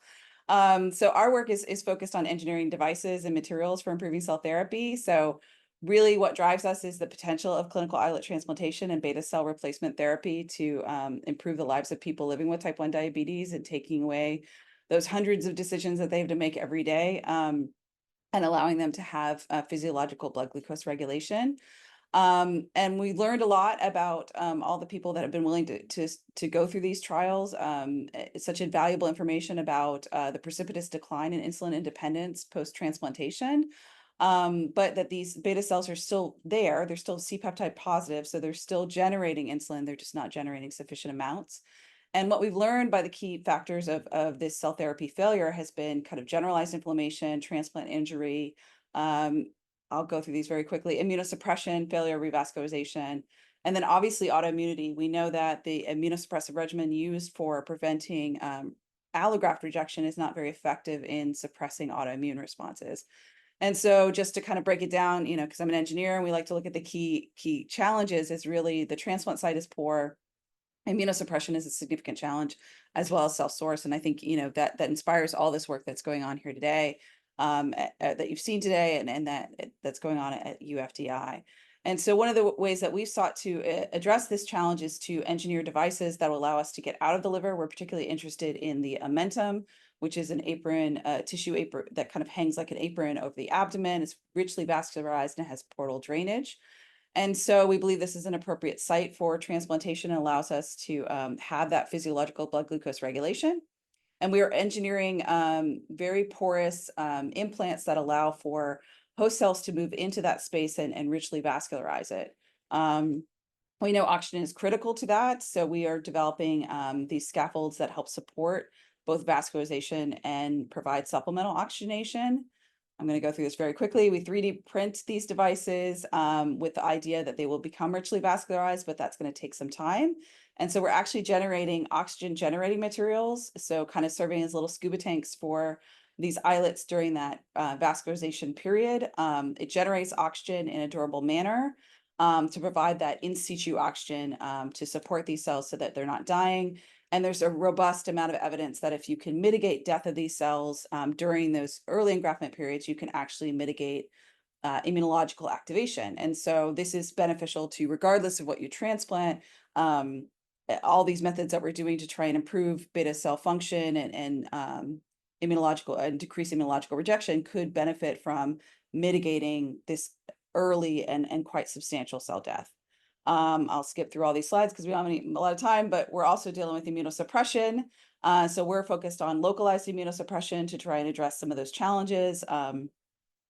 Speaker 2: So our work is focused on engineering devices and materials for improving cell therapy. So really what drives us is the potential of clinical islet transplantation and beta cell replacement therapy to improve the lives of people living with type 1 diabetes and taking away those hundreds of decisions that they have to make every day, and allowing them to have physiological blood glucose regulation. And we learned a lot about all the people that have been willing to go through these trials. It's such invaluable information about the precipitous decline in insulin independence post-transplantation. But that these beta cells are still there, they're still C-peptide positive, so they're still generating insulin, they're just not generating sufficient amounts. And what we've learned by the key factors of this cell therapy failure has been kind of generalized inflammation, transplant injury. I'll go through these very quickly: immunosuppression, failure, revascularization, and then obviously autoimmunity. We know that the immunosuppressive regimen used for preventing allograft rejection is not very effective in suppressing autoimmune responses. And so just to kind of break it down, because I'm an engineer and we like to look at the key challenges, is really the transplant site is poor. Immunosuppression is a significant challenge, as well as self-source. And I think, that inspires all this work that's going on here today, that you've seen today, and that's going on at UFDI. And so one of the ways that we've sought to address this challenge is to engineer devices that will allow us to get out of the liver. We're particularly interested in the Amentum, which is an apron, tissue apron that kind of hangs like an apron over the abdomen. It's richly vascularized and has portal drainage. And so we believe this is an appropriate site for transplantation and allows us to have that physiological blood glucose regulation. And we are engineering very porous implants that allow for host cells to move into that space and richly vascularize it. We know oxygen is critical to that, so we are developing these scaffolds that help support both vascularization and provide supplemental oxygenation. I'm going to go through this very quickly. We 3D print these devices with the idea that they will become richly vascularized, but that's going to take some time. And so we're actually generating oxygen generating materials, so kind of serving as little scuba tanks for these islets during that vascularization period. It generates oxygen in a durable manner to provide that in situ oxygen to support these cells so that they're not dying. And there's a robust amount of evidence that if you can mitigate death of these cells during those early engraftment periods, you can actually mitigate immunological activation. And so this is beneficial to, regardless of what you transplant, all these methods that we're doing to try and improve beta cell function and immunological and decrease immunological rejection could benefit from mitigating this early and quite substantial cell death. I'll skip through all these slides because we don't have a lot of time, but we're also dealing with immunosuppression. So we're focused on localized immunosuppression to try and address some of those challenges. And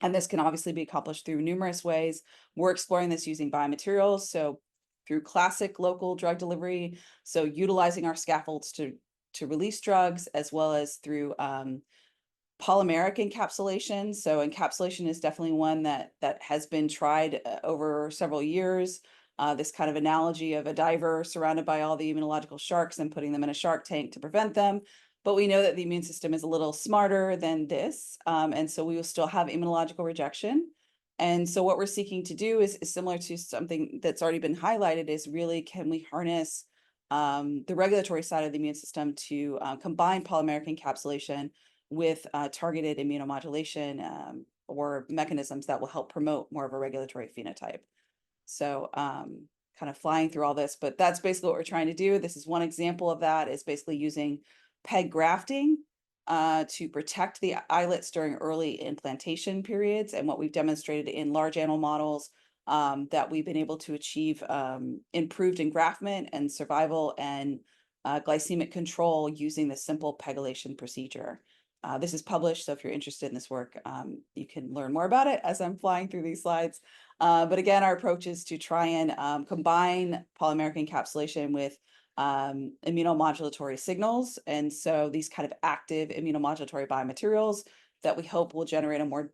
Speaker 2: this can obviously be accomplished through numerous ways. We're exploring this using biomaterials. So through classic local drug delivery, so utilizing our scaffolds to release drugs, as well as through polymeric encapsulation. So encapsulation is definitely one that has been tried over several years. This kind of analogy of a diver surrounded by all the immunological sharks and putting them in a shark tank to prevent them. But we know that the immune system is a little smarter than this. And so we will still have immunological rejection. And so what we're seeking to do is similar to something that's already been highlighted, is really, can we harness the regulatory side of the immune system to combine polymeric encapsulation with targeted immunomodulation or mechanisms that will help promote more of a regulatory phenotype. So kind of flying through all this, but that's basically what we're trying to do. This is one example of that, is basically using PEG grafting to protect the islets during early implantation periods. And what we've demonstrated in large animal models, that we've been able to achieve improved engraftment and survival and glycemic control using the simple pegylation procedure. This is published, so if you're interested in this work, you can learn more about it as I'm flying through these slides. But again, our approach is to try and combine polymeric encapsulation with immunomodulatory signals. And so these kind of active immunomodulatory biomaterials that we hope will generate a more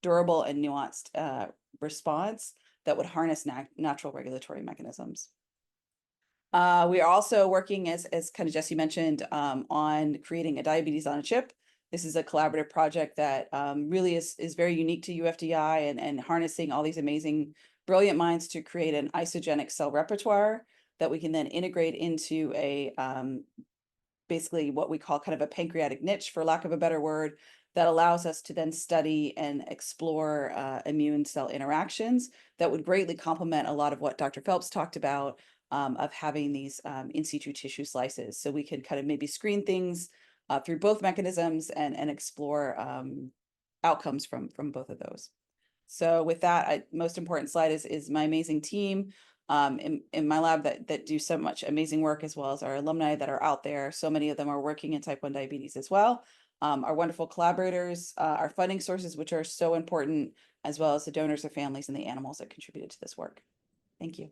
Speaker 2: durable and nuanced response that would harness natural regulatory mechanisms. We are also working, as kind of Jessie mentioned, on creating a diabetes on a chip. This is a collaborative project that really is very unique to UFDI and harnessing all these amazing, brilliant minds to create an isogenic cell repertoire that we can then integrate into a basically what we call kind of a pancreatic niche, for lack of a better word, that allows us to then study and explore immune cell interactions that would greatly complement a lot of what Dr. Phelps talked about of having these in situ tissue slices. So we can kind of maybe screen things through both mechanisms and explore outcomes from both of those. So with that, most important slide is my amazing team in my lab that do so much amazing work, as well as our alumni that are out there. So many of them are working in type 1 diabetes as well. Our wonderful collaborators, our funding sources, which are so important, as well as the donors, the families, and the animals that contributed to this work. Thank you.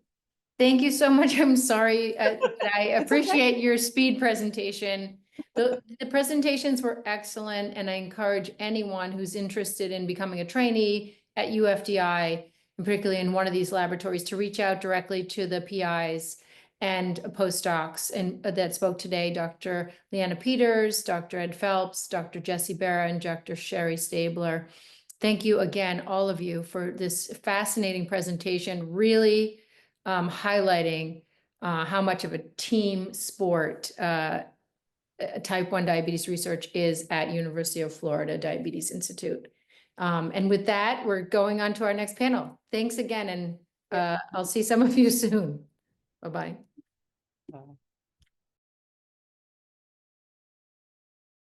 Speaker 1: Thank you so much. I'm sorry, but I
Speaker 2: It's okay.
Speaker 1: appreciate your speed presentation. The presentations were excellent, and I encourage anyone who's interested in becoming a trainee at UFDI, and particularly in one of these laboratories, to reach out directly to the PIs and postdocs and that spoke today, Dr. Leeana Peters, Dr. Ed Phelps, Dr. Jessie Barra, and Dr. Cherie Stabler. Thank you again, all of you, for this fascinating presentation, really highlighting how much of a team sport type 1 diabetes research is at University of Florida Diabetes Institute. And with that, we're going on to our next panel. Thanks again, and I'll see some of you soon. Bye-bye.